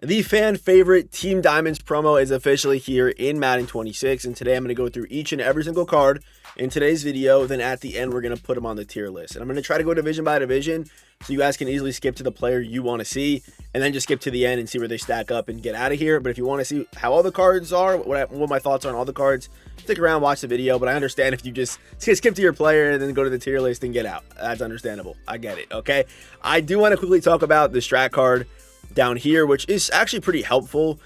The fan favorite Team Diamonds promo is officially here in Madden 26, and today I'm going to go through each and every single card in today's video. Then at the end, we're going to put them on the tier list. And I'm going to try to go division by division so you guys can easily skip to the player you want to see and then just skip to the end and see where they stack up and get out of here. But if you want to see how all the cards are, what my thoughts are on all the cards, stick around, watch the video. But I understand if you just skip to your player and then go to the tier list and get out. That's understandable. I get it, okay? I do want to quickly talk about the strat card down here, which is actually pretty helpful.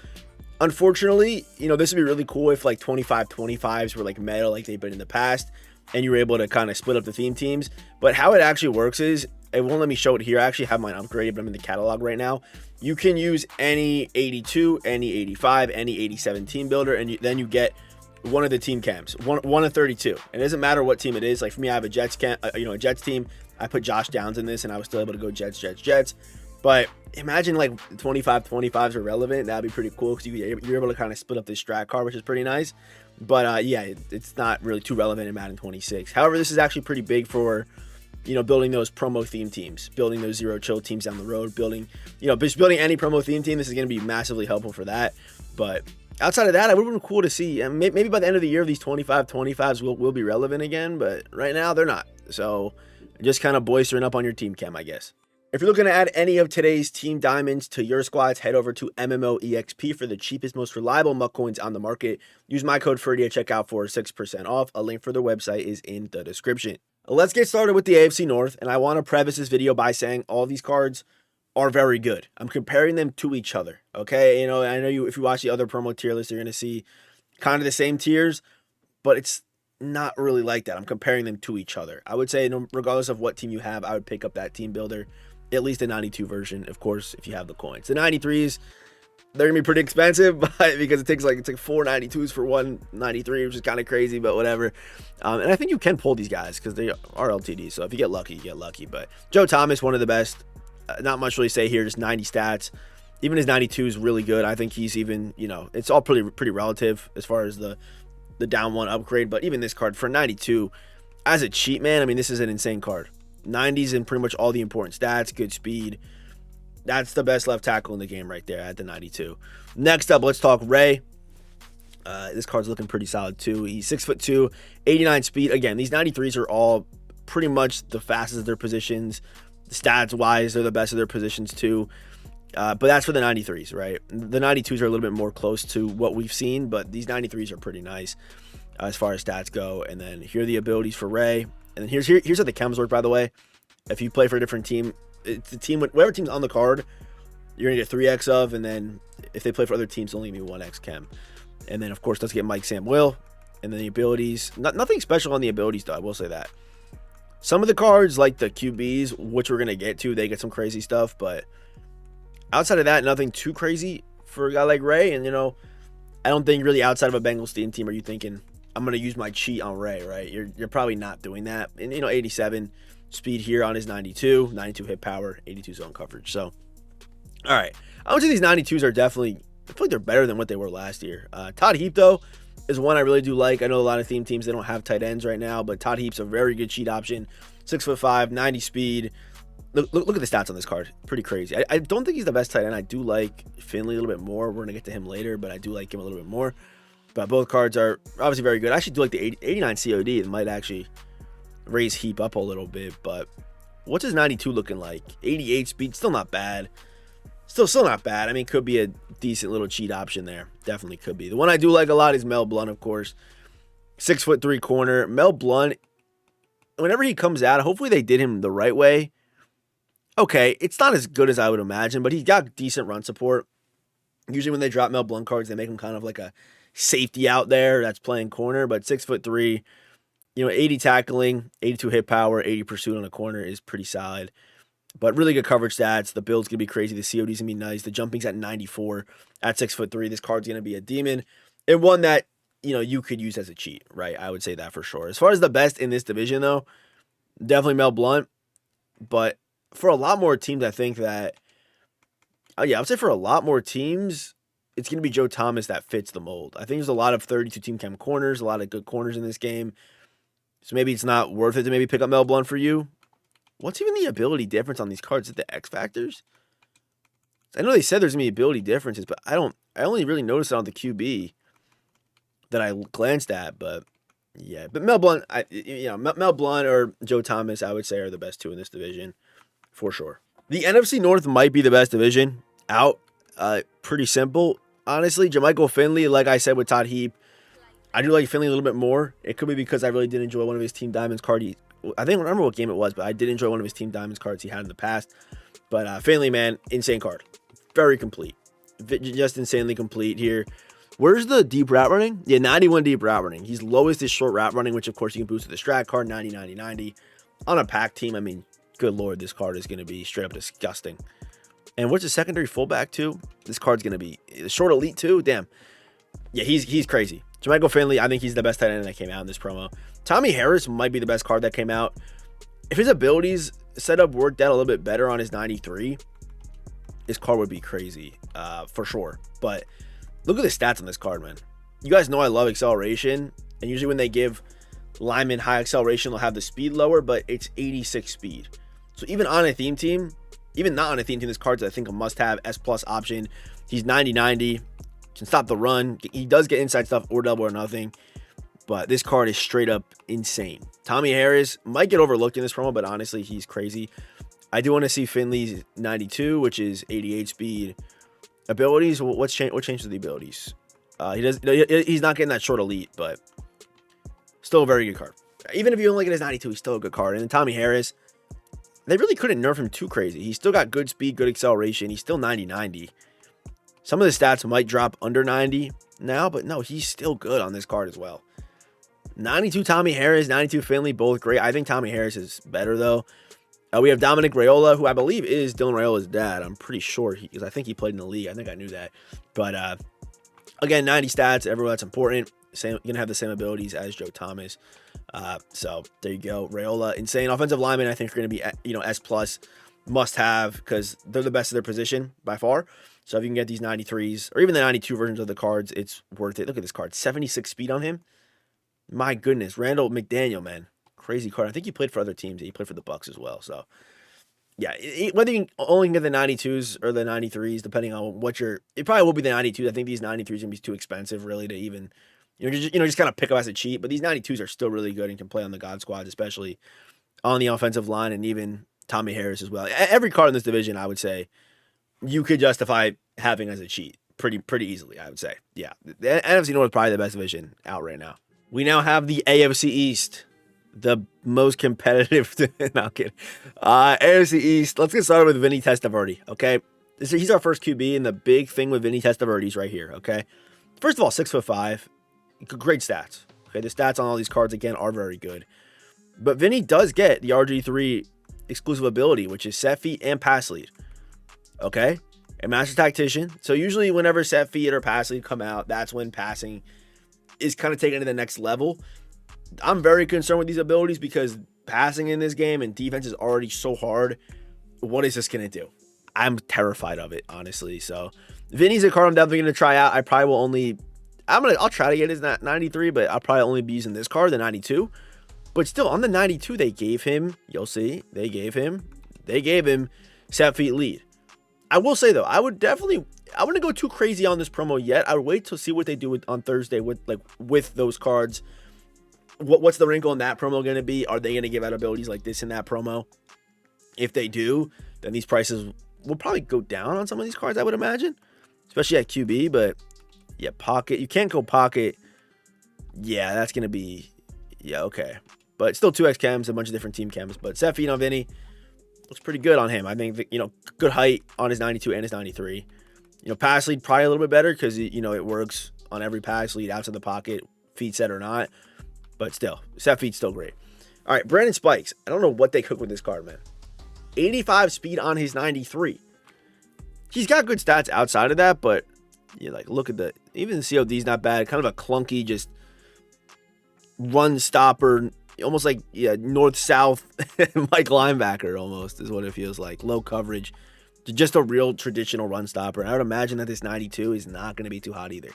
Unfortunately, this would be really cool if like 25-25s were like meta like they've been in the past and you were able to kind of split up the theme teams. But how it actually works is, it won't let me show it here. I actually have mine upgraded, but I'm in the catalog right now. You can use any 82, any 85, any 87 team builder, and then you get one of the team cams, one of 32. And it doesn't matter what team it is. Like for me, I have a Jets a Jets team. I put Josh Downs in this, and I was still able to go Jets. But imagine like 25-25s are relevant. That'd be pretty cool because you're able to kind of split up this strat card, which is pretty nice. But yeah, it's not really too relevant in Madden 26. However, this is actually pretty big for, building those promo theme teams, building those zero chill teams down the road, just building any promo theme team. This is going to be massively helpful for that. But outside of that, it would have been cool to see. And maybe by the end of the year, these 25-25s will be relevant again. But right now, they're not. So just kind of boistering up on your team cam, I guess. If you're looking to add any of today's Team Diamonds to your squads, head over to MMOEXP for the cheapest, most reliable MUC coins on the market. Use my code FERDY at checkout for 6% off. A link for their website is in the description. Let's get started with the AFC North, and I want to preface this video by saying all these cards are very good. I'm comparing them to each other, okay? I know if you watch the other promo tier list, you're going to see kind of the same tiers, but it's not really like that. I'm comparing them to each other. I would say regardless of what team you have, I would pick up that team builder. At least the 92 version, of course, if you have the coins. The 93s, they're gonna be pretty expensive, but because it's like 4 92s for one 93, which is kind of crazy, but whatever. And I think you can pull these guys because they are LTD. So if you get lucky, you get lucky. But Joe Thomas, one of the best. Not much really say here. Just 90 stats. Even his 92 is really good. I think he's even, it's all pretty relative as far as the down one upgrade. But even this card for 92 as a cheat, man. I mean, this is an insane card. 90s in pretty much all the important stats, good speed. That's the best left tackle in the game right there at the 92. Next up, let's talk Ray. This card's looking pretty solid too. He's 6'2", 89 speed. Again, these 93s are all pretty much the fastest of their positions. Stats-wise, they're the best of their positions too. But that's for the 93s, right? The 92s are a little bit more close to what we've seen, but these 93s are pretty nice as far as stats go. And then here are the abilities for Ray. And then here's how the chems work, by the way. If you play for a different team, it's the team, whatever team's on the card, you're going to get 3x of, and then if they play for other teams, only going to be 1x chem. And then, of course, let's get Mike Samuel. And then the abilities. Nothing special on the abilities, though, I will say that. Some of the cards, like the QBs, which we're going to get to, they get some crazy stuff. But outside of that, nothing too crazy for a guy like Ray. And, I don't think really outside of a Bengals team are you thinking, I'm going to use my cheat on Ray, right? You're probably not doing that. And, 87 speed here on his 92 hit power, 82 zone coverage. So, all right. I would say these 92s are definitely, I feel like they're better than what they were last year. Todd Heap, though, is one I really do like. I know a lot of theme teams, they don't have tight ends right now, but Todd Heap's a very good cheat option. 6'5", 90 speed. Look at the stats on this card. Pretty crazy. I don't think he's the best tight end. I do like Finley a little bit more. We're going to get to him later, but I do like him a little bit more. But both cards are obviously very good. I actually do like the 89 COD. It might actually raise Heap up a little bit. But what's his 92 looking like? 88 speed. Still not bad. Still not bad. I mean, could be a decent little cheat option there. Definitely could be. The one I do like a lot is Mel Blount, of course. 6'3" corner. Mel Blount, whenever he comes out, hopefully they did him the right way. Okay, it's not as good as I would imagine, but he's got decent run support. Usually when they drop Mel Blount cards, they make him kind of like a safety out there that's playing corner, but 6'3", 80 tackling, 82 hit power, 80 pursuit on a corner is pretty solid. But really good coverage stats. The build's gonna be crazy. The COD's gonna be nice. The jumping's at 94 at 6'3". This card's gonna be a demon. And one that you could use as a cheat, right? I would say that for sure. As far as the best in this division, though, definitely Mel Blount. But for a lot more teams, I think that I would say for a lot more teams, it's going to be Joe Thomas that fits the mold. I think there's a lot of 32 team chem corners, a lot of good corners in this game. So maybe it's not worth it to maybe pick up Mel Blount for you. What's even the ability difference on these cards? Is it the X factors? I know they said there's gonna be ability differences, but I only really noticed it on the QB that I glanced at. But yeah, but Mel Blount, Mel Blount or Joe Thomas, I would say are the best two in this division for sure. The NFC North might be the best division out. Pretty simple, honestly. Jermichael Finley, like I said with Todd Heap, I do like Finley a little bit more. It could be because I really did enjoy one of his Team Diamonds cards. I think I remember what game it was, but I did enjoy one of his Team Diamonds cards he had in the past. But Finley, man, insane card. Very complete. Just insanely complete here. Where's the deep route running? Yeah, 91 deep route running. He's lowest is short route running, which of course you can boost with the strat card, 90, 90, 90. On a pack team, I mean, good lord, this card is going to be straight up disgusting. And what's the secondary fullback too? This card's going to be short elite too. Damn. Yeah, he's crazy. Jermichael Finley, I think he's the best tight end that came out in this promo. Tommy Harris might be the best card that came out. If his abilities setup worked out a little bit better on his 93, this card would be crazy for sure. But look at the stats on this card, man. You guys know I love acceleration. And usually when they give linemen high acceleration, they'll have the speed lower, but it's 86 speed. So even on a theme team, even not on a theme team, this card's I think a must-have S+ option. He's 90-90. Can stop the run. He does get inside stuff or double or nothing. But this card is straight up insane. Tommy Harris might get overlooked in this promo, but honestly, he's crazy. I do want to see Finley's 92, which is 88 speed. Abilities, what changed with the abilities? He's not getting that short elite, but still a very good card. Even if you only get his 92, he's still a good card. And then Tommy Harris, they really couldn't nerf him too crazy. He's still got good speed, good acceleration. He's still 90-90. Some of the stats might drop under 90 now, but no, he's still good on this card as well. 92 Tommy Harris, 92 Finley, both great. I think Tommy Harris is better, though. We have Dominic Raiola, who I believe is Dylan Raiola's dad. I'm pretty sure, because I think he played in the league. I think I knew that. But, again, 90 stats, everyone that's important. Going to have the same abilities as Joe Thomas. So, there you go. Raiola, insane. Offensive linemen, I think, are going to be, S+, must have, because they're the best of their position by far. So, if you can get these 93s, or even the 92 versions of the cards, it's worth it. Look at this card. 76 speed on him. My goodness. Randall McDaniel, man. Crazy card. I think he played for other teams. He played for the Bucks as well. So, yeah, whether you only can get the 92s or the 93s, depending on what it probably will be the 92s. I think these 93s are going to be too expensive, really, to even, just kind of pick up as a cheat. But these 92s are still really good and can play on the God Squads, especially on the offensive line, and even Tommy Harris as well. Every card in this division, I would say, you could justify having as a cheat pretty easily, I would say. Yeah, the NFC North is probably the best division out right now. We now have the AFC East, the most competitive. No, I'm kidding. AFC East. Let's get started with Vinny Testaverde. Okay, he's our first QB, and the big thing with Vinny Testaverde is right here. Okay, first of all, 6'5", great stats. Okay, the stats on all these cards again are very good, but Vinny does get the RG3 exclusive ability, which is set feet and pass lead. Okay, a master tactician. So usually, whenever set feet or pass lead come out, that's when passing is kind of taken to the next level. I'm very concerned with these abilities because passing in this game and defense is already so hard. What is this going to do? I'm terrified of it, honestly. So Vinny's a card I'm definitely going to try out. I probably will I'll try to get his 93, but I'll probably only be using this card, the 92. But still, on the 92, they gave him, you'll see, they gave him set feet lead. I will say, though, I wouldn't go too crazy on this promo yet. I would wait to see what they do on Thursday with those cards. What's the wrinkle in that promo going to be? Are they going to give out abilities like this in that promo? If they do, then these prices will probably go down on some of these cards, I would imagine, especially at QB. But yeah, pocket, you can't go pocket. Yeah, that's going to be, yeah, okay. But still 2X chems, a bunch of different team chems. But set feet on Vinny looks pretty good on him. I think, good height on his 92 and his 93. Pass lead probably a little bit better because, it works on every pass lead outside the pocket, feet set or not. But still, set feet's still great. All right, Brandon Spikes. I don't know what they cook with this card, man. 85 speed on his 93. He's got good stats outside of that, but look at even the COD's not bad. Kind of a clunky, just run stopper, almost like north-south Mike linebacker almost is what it feels like. Low coverage. Just a real traditional run stopper. And I would imagine that this 92 is not going to be too hot either.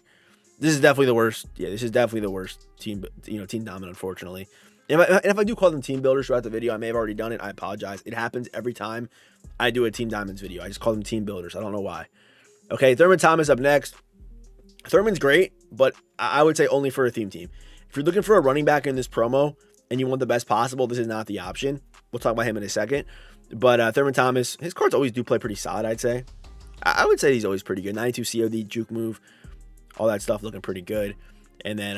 This is definitely the worst. Yeah, this is definitely the worst team dominant, unfortunately. And if I do call them team builders throughout the video, I may have already done it. I apologize. It happens every time I do a Team Diamonds video. I just call them team builders. I don't know why. Okay, Thurman Thomas up next. Thurman's great, but I would say only for a theme team. If you're looking for a running back in this promo and you want the best possible, this is not the option. We'll talk about him in a second. But Thurman Thomas, his cards always do play pretty solid, I'd say. I would say he's always pretty good. 92 COD, juke move, all that stuff looking pretty good. And then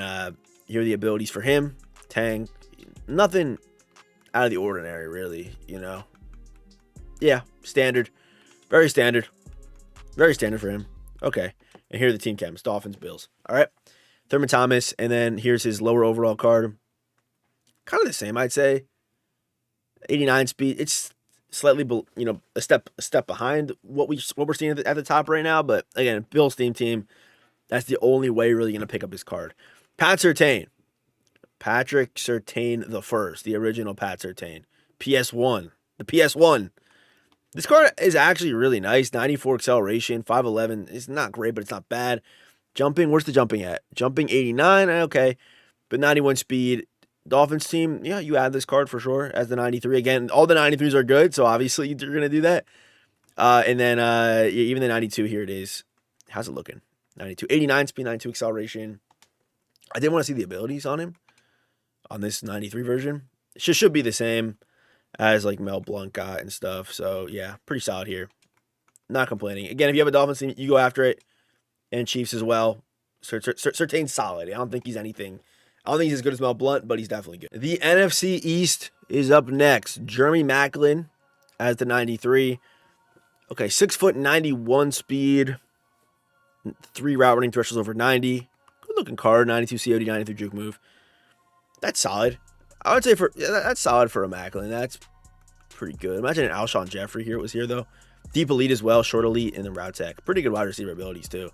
here are the abilities for him. Tang, nothing out of the ordinary, really, you know. Yeah, standard. Very standard. Very standard for him. Okay. And here are the team chems. Dolphins, Bills. All right. Thurman Thomas. And then here's his lower overall card. Kind of the same, I'd say. 89 speed. It's slightly, you know, a step behind what we're seeing at the top right now. But again, Bills team. That's the only way you're really going to pick up his card. Pat Surtain. Patrick Surtain the first. The original Pat Surtain. PS1. The PS1. This card is actually really nice. 94 acceleration, 5'11". It's not great, but it's not bad. Jumping, where's the jumping at? Jumping 89, okay. But 91 speed. Dolphins team, yeah, you add this card for sure as the 93. Again, all the 93s are good, so obviously you're going to do that. And then even the 92, here it is. How's it looking? 92. 89 speed, 92 acceleration. I did want to see the abilities on him on this 93 version. It should be the same as like Mel Blount got and stuff. So yeah, pretty solid here. Not complaining. Again, if you have a Dolphins team, you go after it. And Chiefs as well. Surtain's solid. I don't think he's anything. I don't think he's as good as Mel Blount, but he's definitely good. The NFC East is up next. Jeremy Maclin as the 93. Okay, 6 foot 91 speed. 3 route running thresholds over 90. Good looking card. 92 COD, 93 juke move. That's solid. I would say that's solid for a Maclin. That's pretty good. Imagine an Alshon Jeffrey here was here, though. Deep elite as well. Short elite and then route tech. Pretty good wide receiver abilities, too.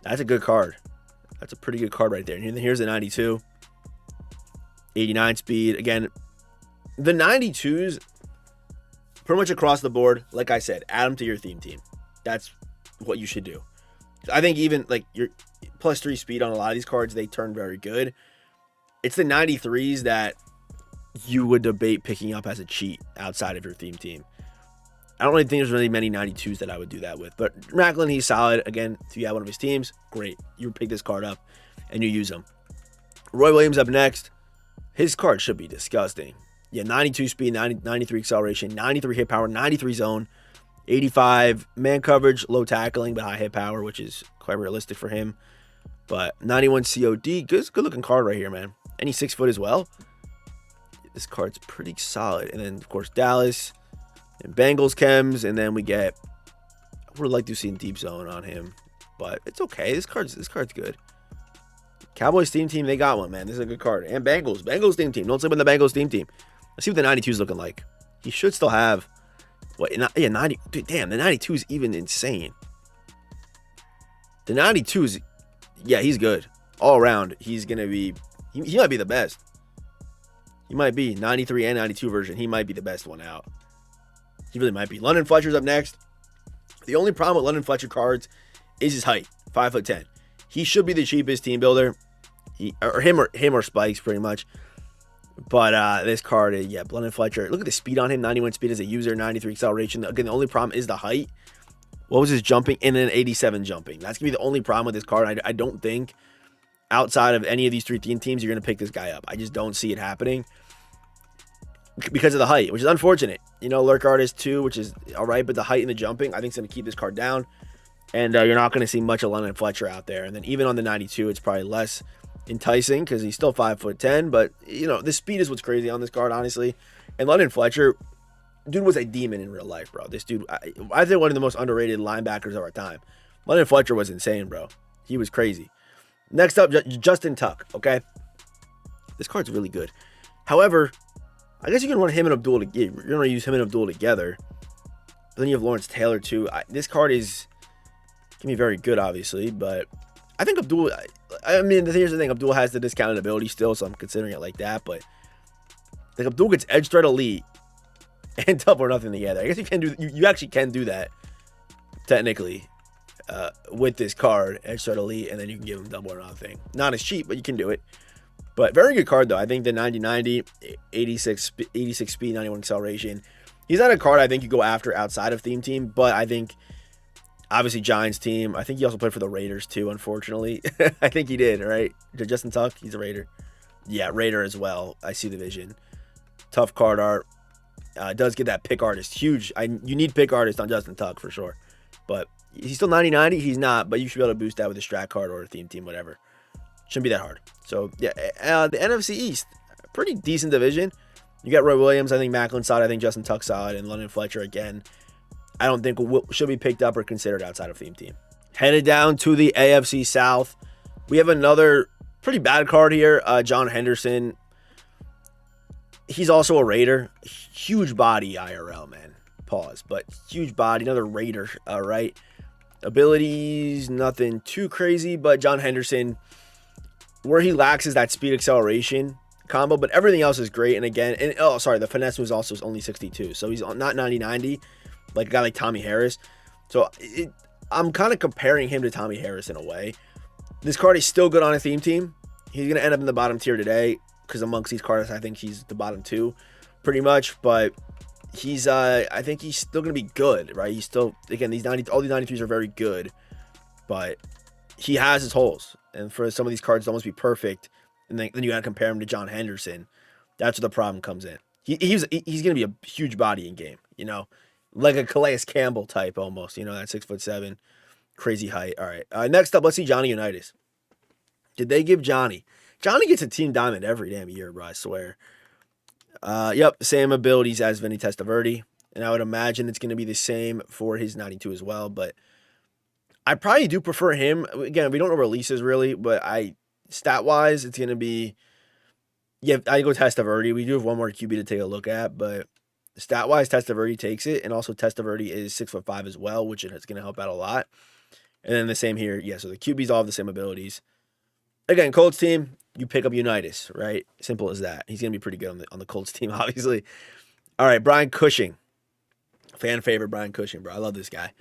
That's a good card. That's a pretty good card right there. And here's the 92. 89 speed. Again, the 92s, pretty much across the board, like I said, add them to your theme team. That's what you should do. I think even like your +3 speed on a lot of these cards, they turn very good. It's the 93s that you would debate picking up as a cheat outside of your theme team. I don't really think there's really many 92s that I would do that with. But Maclin, he's solid. Again, if you have one of his teams, great. You pick this card up and you use him. Roy Williams up next. His card should be disgusting. Yeah, 92 speed, 93 acceleration, 93 hit power, 93 zone, 85 man coverage, low tackling, but high hit power, which is quite realistic for him. But 91 COD, good looking card right here, man. And he's 6 foot as well. This card's pretty solid. And then, of course, Dallas and Bengals chems. And then we get, I would like to see a deep zone on him. But it's okay. This card's good. Cowboys theme team, they got one, man. This is a good card. And Bengals theme team. Don't sleep on the Bengals theme team. Let's see what the 92 is looking like. He should still have, what, yeah, 90. Dude, damn, the 92 is even insane. The 92 is, yeah, he's good. All around, he's going to be, he might be the best. He might be 93 and 92 version. He might be the best one out. He really might be. London Fletcher's up next. The only problem with London Fletcher cards is his height, 5'10". He should be the cheapest team builder. Him or Spikes pretty much. But this card, yeah, London Fletcher. Look at the speed on him. 91 speed as a user, 93 acceleration. Again, the only problem is the height. What was his jumping? And then 87 jumping. That's going to be the only problem with this card. I don't think outside of any of these 3 team teams, you're going to pick this guy up. I just don't see it happening because of the height, which is unfortunate. You know, Lurk Artist 2, which is all right, but the height and the jumping, I think is going to keep this card down. And you're not going to see much of London Fletcher out there. And then even on the 92, it's probably less enticing because he's still 5'10". But, you know, the speed is what's crazy on this card, honestly. And London Fletcher, dude was a demon in real life, bro. This dude, I think one of the most underrated linebackers of our time. London Fletcher was insane, bro. He was crazy. Next up, Justin Tuck, okay? This card's really good. However, I guess you can run him and Abdul together. You're going to use him and Abdul together. But then you have Lawrence Taylor, too. This card is going to be very good, obviously. But I think Abdul, I mean, here's the thing. Abdul has the discounted ability still, so I'm considering it like that. But like Abdul gets Edge Threat Elite and double or nothing together. I guess you can do, you actually can do that, technically. With this card, Edge Threat Elite, and then you can give him double or nothing. Not as cheap, but you can do it. But very good card, though. I think the 90-90, 86 speed, 91 acceleration. He's not a card I think you go after outside of theme team, but I think obviously Giants team. I think he also played for the Raiders too, unfortunately. I think he did, right? Justin Tuck, he's a Raider. Yeah, Raider as well. I see the vision. Tough card art. Does get that pick artist. Huge. You need pick artist on Justin Tuck for sure. But he's still 90-90. He's not, but you should be able to boost that with a strat card or a theme team, whatever. Shouldn't be that hard. So, yeah, the NFC East, pretty decent division. You got Roy Williams. I think Macklin side. I think Justin Tuck side. And London Fletcher again. I don't think should be picked up or considered outside of theme team. Headed down to the AFC South. We have another pretty bad card here. John Henderson. He's also a Raider. Huge body IRL, man. Pause. But huge body. Another Raider, right? Abilities, nothing too crazy. But John Henderson, where he lacks is that speed acceleration combo. But everything else is great. And again, the finesse was also only 62. So he's not 90-90 like a guy like Tommy Harris. So I'm kind of comparing him to Tommy Harris in a way. This card is still good on a theme team. He's going to end up in the bottom tier today. Because amongst these cards, I think he's the bottom two, pretty much. But he's, I think he's still gonna be good, right? He's still, again, all these 93s are very good, but he has his holes. And for some of these cards to almost be perfect, and then you gotta compare him to John Henderson. That's where the problem comes in. He's gonna be a huge body in game, you know, like a Calais Campbell type almost. You know, that 6'7", crazy height. All right, next up, let's see Johnny Unitas. Did they give Johnny? Johnny gets a team diamond every damn year, bro, I swear. Yep, same abilities as Vinny Testaverde. And I would imagine it's going to be the same for his 92 as well. But I probably do prefer him. Again, we don't know releases really, but stat-wise, it's going to be... Yeah, I go Testaverde. We do have one more QB to take a look at, but stat-wise, Testaverde takes it. And also Testaverde is 6'5" as well, which is going to help out a lot. And then the same here. Yeah, so the QBs all have the same abilities. Again, Colts team, you pick up Unitas, right? Simple as that. He's going to be pretty good on the Colts team, obviously. All right, Brian Cushing. Fan favorite Brian Cushing, bro. I love this guy.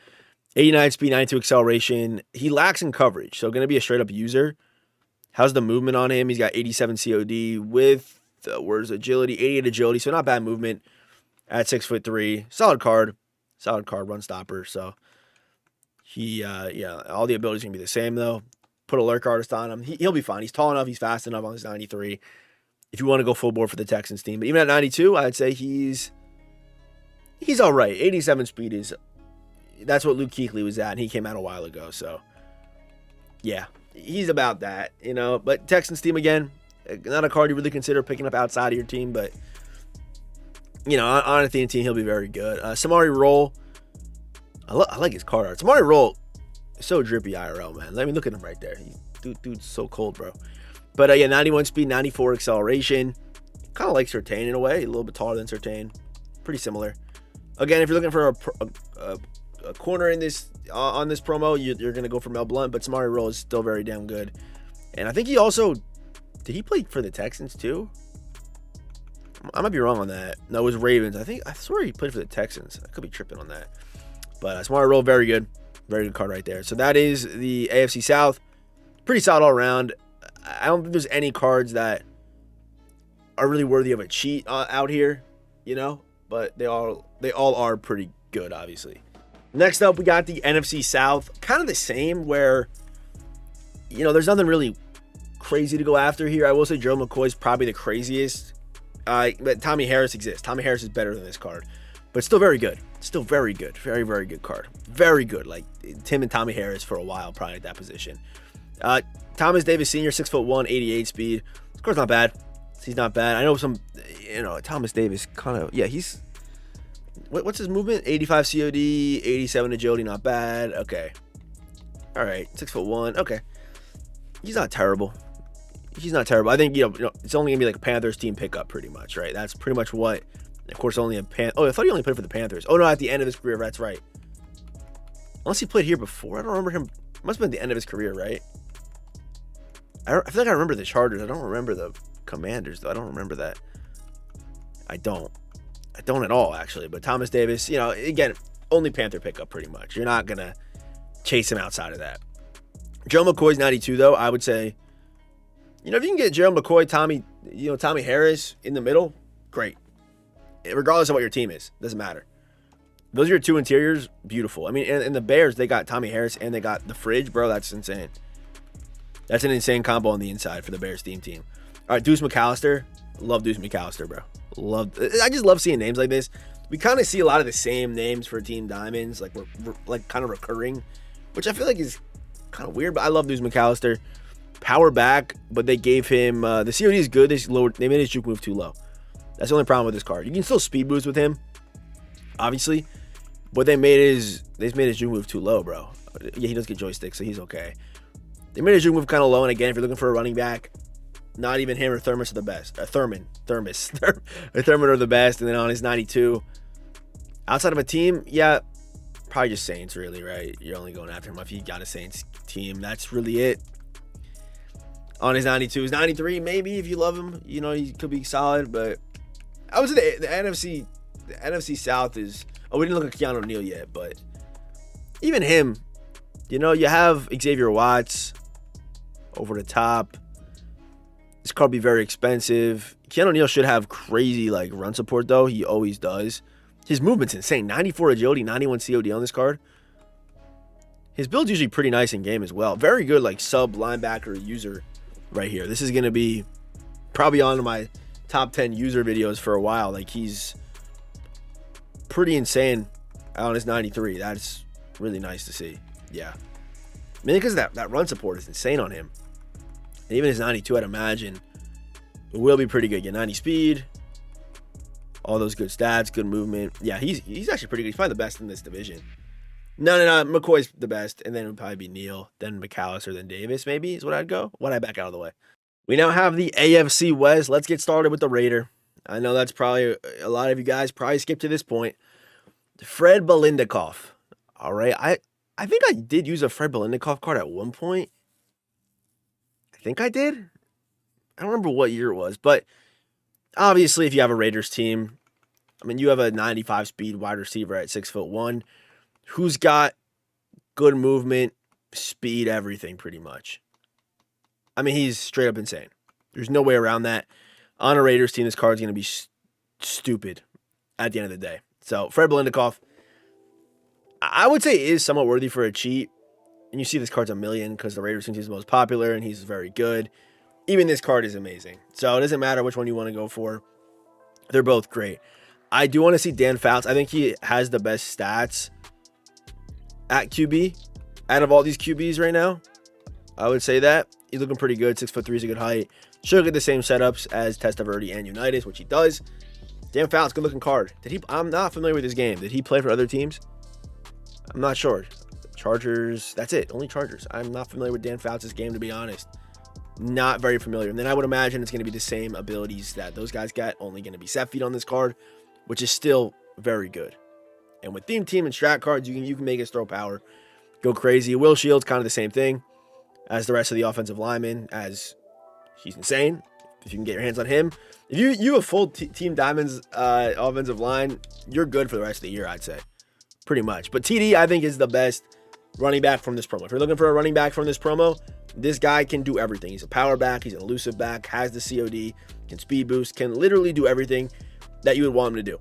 89 speed, 92 acceleration. He lacks in coverage, so going to be a straight-up user. How's the movement on him? He's got 87 COD with, where's agility? 88 agility, so not bad movement at 6'3". Solid card, run stopper. So he, all the abilities are going to be the same, though. Put a lurk artist on him. He'll be fine. He's tall enough. He's fast enough on his 93. If you want to go full board for the Texans team. But even at 92, I'd say he's all right. 87 speed is... That's what Luke Kuechly was at, and he came out a while ago. So, yeah. He's about that, you know. But Texans team, again, not a card you really consider picking up outside of your team. But, you know, on a theme team, he'll be very good. Samari Roll. I like his card art. Samari Roll... So drippy IRL, man. Let me look at him right there. Dude's so cold, bro. But yeah, 91 speed, 94 acceleration. Kind of like Surtain in a way. A little bit taller than Surtain. Pretty similar. Again, if you're looking for a corner in this on this promo, you're going to go for Mel Blount. But Samari Roll is still very damn good. And I think he also... Did he play for the Texans too? I might be wrong on that. No, it was Ravens. I swear he played for the Texans. I could be tripping on that. But Samari Roll, very good. Very good card right there. So that is the AFC South. Pretty solid all around. I don't think there's any cards that are really worthy of a cheat out here, you know, but they all are pretty good, obviously. Next up, we got the NFC South. Kind of the same where, you know, there's nothing really crazy to go after here. I will say Gerald McCoy's probably the craziest. But Tommy Harris exists. Tommy Harris is better than this card, but still very good. Still very good. Very, very good card. Very good. Like Tim and Tommy Harris for a while, probably at that position. Thomas Davis Sr., 6'1", 88 speed. This card's not bad. He's not bad. I know some, you know, Thomas Davis kind of, yeah, he's, what's his movement? 85 COD, 87 agility, not bad. Okay. All right. 6'1". Okay. He's not terrible. I think, you know, it's only going to be like a Panthers team pickup pretty much, right? That's pretty much what. Of course, only a I thought he only played for the Panthers. Oh, no, at the end of his career. That's right. Unless he played here before. I don't remember him. Must have been at the end of his career, right? I feel like I remember the Chargers. I don't remember the Commanders, though. I don't remember that. I don't at all, actually. But Thomas Davis, you know, again, only Panther pickup pretty much. You're not going to chase him outside of that. Gerald McCoy's 92, though. I would say, you know, if you can get Gerald McCoy, Tommy Harris in the middle, great. regardless of what your team is. Doesn't matter. Those are your two interiors. Beautiful. I mean, and the Bears, they got Tommy Harris and they got the Fridge. Bro, that's insane. That's an insane combo on the inside for the Bears team. All right, Deuce McAllister. Love Deuce McAllister, bro. I just love seeing names like this. We kind of see a lot of the same names for Team Diamonds, like we're like kind of recurring, which I feel like is kind of weird, but I love Deuce McAllister. Power back, but they gave him the COD is good. They made his juke move too low. That's the only problem with this card. You can still speed boost with him, obviously, but they made his juke move too low, bro. Yeah, he does get joystick, so he's okay. They made his juke move kind of low, and again, if you're looking for a running back, not even him or Thermos are the best. Thurman are the best, and then on his 92. Outside of a team, yeah, probably just Saints, really, right? You're only going after him if you got a Saints team. That's really it. On his 92, his 93, maybe if you love him, you know, he could be solid, but I would say the NFC South is. Oh, we didn't look at Keanu O'Neal yet, but even him, you know, you have Xavier Watts over the top. This card will be very expensive. Keanu O'Neal should have crazy like run support though. He always does. His movement's insane. 94 agility, 91 COD on this card. His build's usually pretty nice in game as well. Very good like sub linebacker user right here. This is going to be probably on my top 10 user videos for a while. Like he's pretty insane on his 93. That's really nice to see. Yeah. Mainly because that run support is insane on him. And even his 92, I'd imagine, will be pretty good. Yeah, 90 speed, all those good stats, good movement. Yeah, he's actually pretty good. He's probably the best in this division. No. McCoy's the best, and then it would probably be Neal, then McAllister, then Davis, maybe is what I'd go. Why'd I back out of the way? We now have the AFC West. Let's get started with the Raider. I know that's probably a lot of you guys probably skipped to this point. Fred Belindikoff. All right, I think I did use a Fred Belindikoff card at one point. I think I did. I don't remember what year it was, but obviously if you have a Raiders team, I mean, you have a 95 speed wide receiver at 6'1", who's got good movement, speed, everything pretty much. I mean, he's straight up insane. There's no way around that. On a Raiders team, this card's going to be stupid at the end of the day. So Fred Belindikoff, I would say is somewhat worthy for a cheat. And you see this card's $1 million because the Raiders team is the most popular and he's very good. Even this card is amazing. So it doesn't matter which one you want to go for. They're both great. I do want to see Dan Fouts. I think he has the best stats at QB out of all these QBs right now. I would say that. He's looking pretty good. 6'3" is a good height. Should get the same setups as Testaverde and Unitas, which he does. Dan Fouts, good looking card. I'm not familiar with this game. Did he play for other teams? I'm not sure. Chargers, that's it. Only Chargers. I'm not familiar with Dan Fouts' game, to be honest. Not very familiar. And then I would imagine it's going to be the same abilities that those guys got. Only going to be set feet on this card, which is still very good. And with theme team and strat cards, you can make his throw power go crazy. Will Shields, kind of the same thing as the rest of the offensive linemen, as he's insane. If you can get your hands on him. If you have full Team Diamonds offensive line, you're good for the rest of the year, I'd say. Pretty much. But TD, I think, is the best running back from this promo. If you're looking for a running back from this promo, this guy can do everything. He's a power back. He's an elusive back. Has the COD. Can speed boost. Can literally do everything that you would want him to do.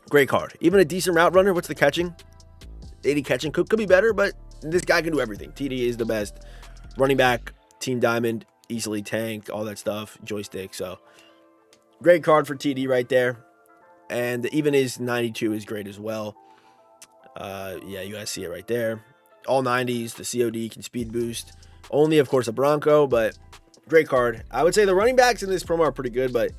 Great card. Even a decent route runner. What's the catching? 80 catching. Could be better, but this guy can do everything. TD is the best running back. Team Diamond. Easily tanked. All that stuff. Joystick. So, great card for TD right there. And even his 92 is great as well. Yeah, you guys see it right there. All 90s, the COD can speed boost. Only, of course, a Bronco, but great card. I would say the running backs in this promo are pretty good, but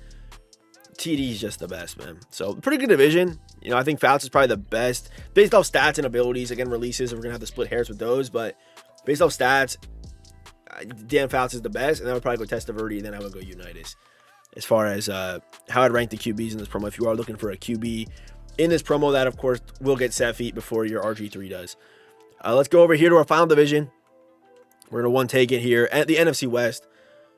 TD is just the best, man. So, pretty good division. You know, I think Fouts is probably the best. Based off stats and abilities, again, releases, we're going to have to split hairs with those, but based off stats, Dan Fouts is the best, and I would probably go Testaverde, and then I would go Unitas. As far as how I'd rank the QBs in this promo, if you are looking for a QB in this promo, that, of course, will get set feet before your RG3 does. Let's go over here to our final division. We're going to one take it here at the NFC West.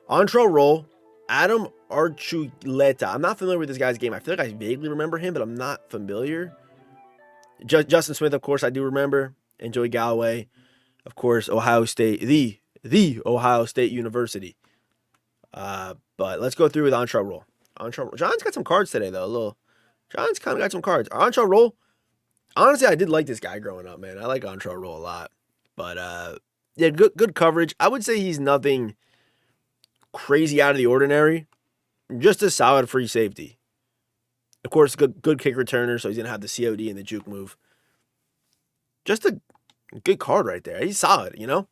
Entree roll, Adam Archuleta. I'm not familiar with this guy's game. I feel like I vaguely remember him, but I'm not familiar. Justin Smith, of course, I do remember. And Joey Galloway, of course, Ohio State, the Ohio State University. But let's go through with Entree roll. John's got some cards today, though. John's kind of got some cards. Antrell Roll. Honestly, I did like this guy growing up, man. I like Antrell Roll a lot. But, yeah, good coverage. I would say he's nothing crazy out of the ordinary. Just a solid free safety. Of course, good kick returner, so he's going to have the COD and the juke move. Just a good card right there. He's solid, you know?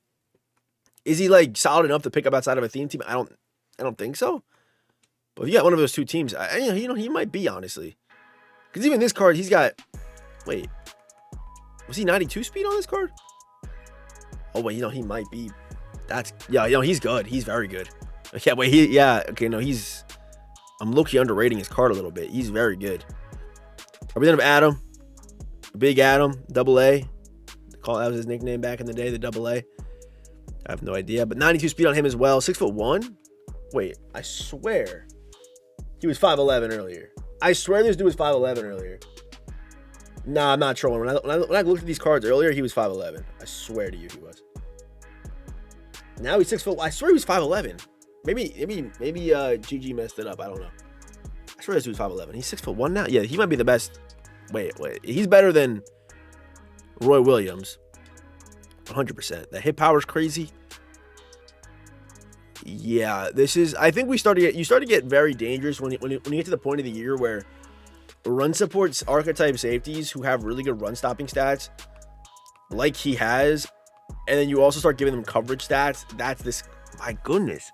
Is he, like, solid enough to pick up outside of a theme team? I don't think so. But if you got one of those two teams, he might be, honestly. Because even this card, he's got... Wait. Was he 92 speed on this card? Oh, wait, he might be... he's good. He's very good. Okay, wait, he's... I'm low-key underrating his card a little bit. He's very good. Representative Adam. Big Adam. Double A. That was his nickname back in the day, the Double A. I have no idea. But 92 speed on him as well. 6'1"? Wait, I swear he was 5'11" earlier. I swear this dude was 5'11" earlier. Nah, I'm not trolling. When I looked at these cards earlier, he was 5'11". I swear to you he was. Now he's 6 foot. I swear he was 5'11". Maybe GG messed it up. I don't know. I swear this dude's 5'11". He's 6'1" now. Yeah, he might be the best. Wait. He's better than Roy Williams. 100%. The hit power's crazy. Yeah, this is. I think you start to get very dangerous when you get to the point of the year where run supports archetype safeties who have really good run stopping stats, like he has, and then you also start giving them coverage stats. That's this. My goodness.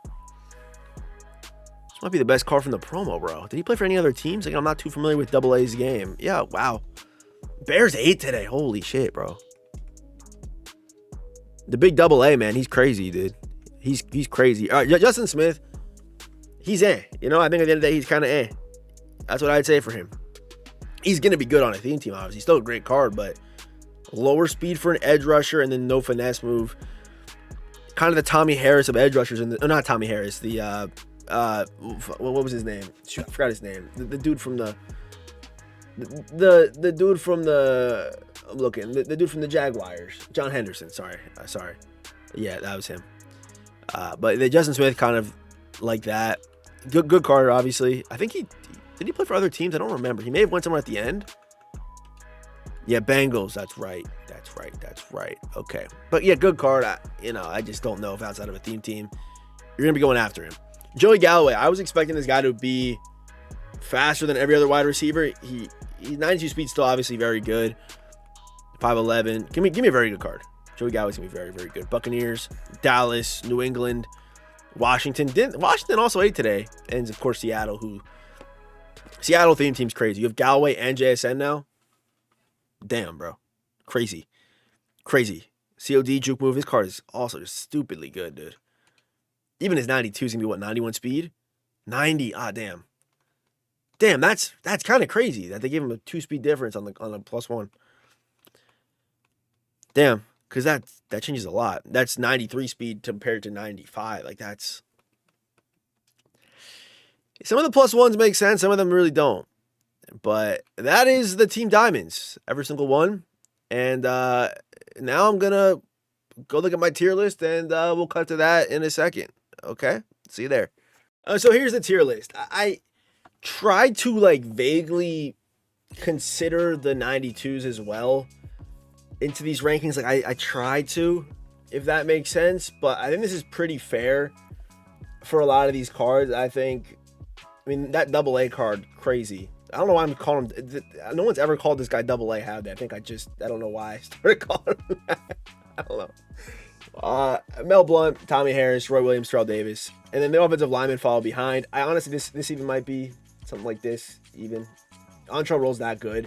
This might be the best card from the promo, bro. Did he play for any other teams? Like, I'm not too familiar with Double A's game. Yeah, wow. Bears 8 today. Holy shit, bro. The big Double A, man. He's crazy, dude. He's crazy. All right, Justin Smith. He's You know, I think at the end of the day, he's kind of That's what I'd say for him. He's going to be good on a theme team, obviously. Still a great card, but lower speed for an edge rusher and then no finesse move. Kind of the Tommy Harris of edge rushers. Not Tommy Harris. The... what was his name? Shoot, I forgot his name. The dude from the dude from the I'm looking. The dude from the Jaguars. John Henderson. Sorry. Yeah, that was him. But the Justin Smith kind of like that. Good card, obviously. I think did he play for other teams? I don't remember. He may have went somewhere at the end. Yeah, Bengals. That's right. Okay. But yeah, good card. I just don't know if outside of a theme team, you're gonna be going after him. Joey Galloway, I was expecting this guy to be faster than every other wide receiver. He's 92 speed, still obviously very good. 5'11". Give me a very good card. Joey Galloway's gonna be very, very good. Buccaneers, Dallas, New England, Washington. Washington also ate today, and of course Seattle. Seattle theme team's crazy. You have Galloway and JSN now. Damn, bro, crazy. COD juke move. His card is also just stupidly good, dude. Even his 92 is going to be, 91 speed? 90. Damn. Damn, that's kind of crazy that they gave him a 2-speed difference on the +1. Damn, because that changes a lot. That's 93 speed compared to 95. Like, that's... Some of the +1s make sense. Some of them really don't. But that is the Team Diamonds. Every single one. And now I'm going to go look at my tier list, and we'll cut to that in a second. Okay, see you there. So here's the tier list. I tried to vaguely consider the 92s as well into these rankings. I tried to, if that makes sense, but I think this is pretty fair for a lot of these cards. I mean, that Double A card, crazy. I don't know why I'm calling him. No one's ever called this guy Double A, have they? I don't know why I started calling him that. I don't know. Mel Blount, Tommy Harris, Roy Williams, Terrell Davis, and then the offensive linemen follow behind. I honestly, this even might be something like this even. Antrell Roll's that good.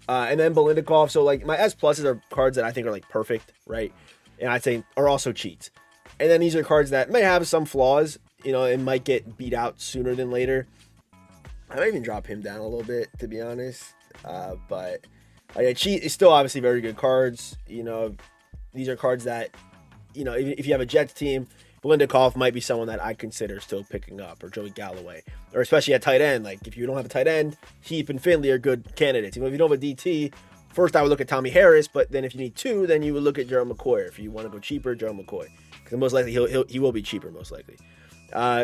And then Belindikov. So my S pluses are cards that I think are perfect, right? And I'd say are also cheats. And then these are cards that may have some flaws, and might get beat out sooner than later. I might even drop him down a little bit, to be honest. But cheat is still obviously very good cards. These are cards that, if you have a Jets team, Belindikov might be someone that I consider still picking up, or Joey Galloway, or especially at tight end. If you don't have a tight end, Heap and Finley are good candidates. If you don't have a DT, first I would look at Tommy Harris, but then if you need two, then you would look at Gerald McCoy. If you want to go cheaper, Gerald McCoy, because most likely he will be cheaper, most likely.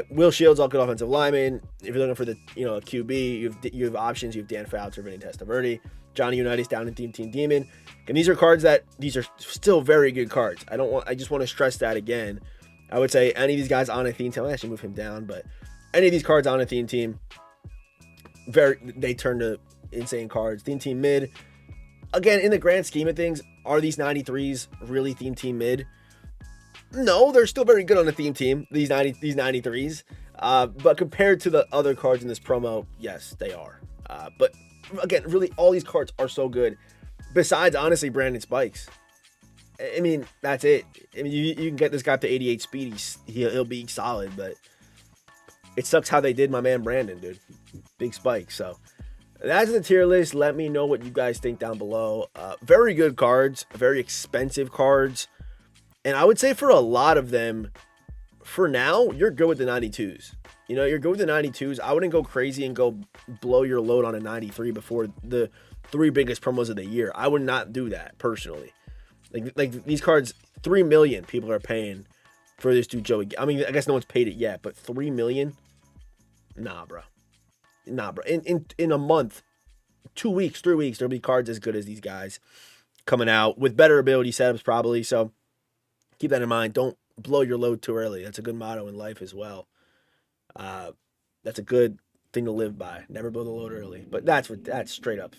Will Shields, all good offensive lineman. If you're looking for the a QB, you have options. You have Dan Fouts or Vinny Testaverde. Johnny Unitas down in Team Demon. And these are cards these are still very good cards. I just want to stress that again. I would say any of these guys on a theme team, I'll actually move him down, but any of these cards on a theme team, they turn to insane cards. Theme team mid. Again, in the grand scheme of things, are these 93s really theme team mid? No, they're still very good on the theme team, these 93s. But compared to the other cards in this promo, yes, they are. But again, really, all these cards are so good. Besides, honestly, Brandon Spikes. I mean, that's it. I mean, you can get this guy up to 88 speed. He'll be solid, but it sucks how they did my man Brandon, dude. Big spike. So that's the tier list. Let me know what you guys think down below. Very good cards, very expensive cards. And I would say for a lot of them, for now, you're good with the 92s. You're good with the 92s. I wouldn't go crazy and go blow your load on a 93 before the 3 biggest promos of the year. I would not do that personally. Like these cards, $3 million people are paying for this dude Joey. I mean, I guess no one's paid it yet, but $3 million? Nah, bro. In a month, 2 weeks, 3 weeks, there'll be cards as good as these guys coming out with better ability setups probably. So keep that in mind. Don't blow your load too early. That's a good motto in life as well. That's a good thing to live by. Never blow the load early. But that's straight up.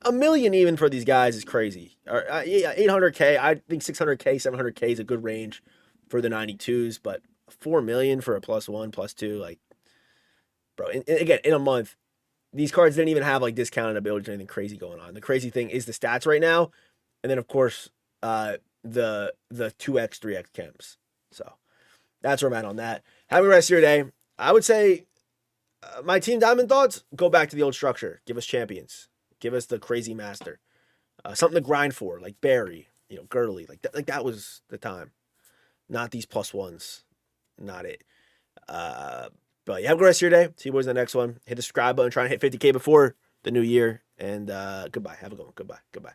$1 million even for these guys is crazy. Yeah, 800K. I think 600K, 700K is a good range for the 92s. But $4 million for a +1, +2, like, bro. And again, in a month, these cards didn't even have like discounted abilities or anything crazy going on. The crazy thing is the stats right now, and then of course the 2x, 3x chems. So that's where I'm at on that. Have a rest of your day. I would say my Team Diamond thoughts, go back to the old structure. Give us champions. Give us the crazy master. Something to grind for, like Barry, Gurley. Like that was the time. Not these +1s. Not it. But yeah, have a good rest of your day. See you boys in the next one. Hit the subscribe button. Trying to hit 50K before the new year. And goodbye. Have a good one. Goodbye.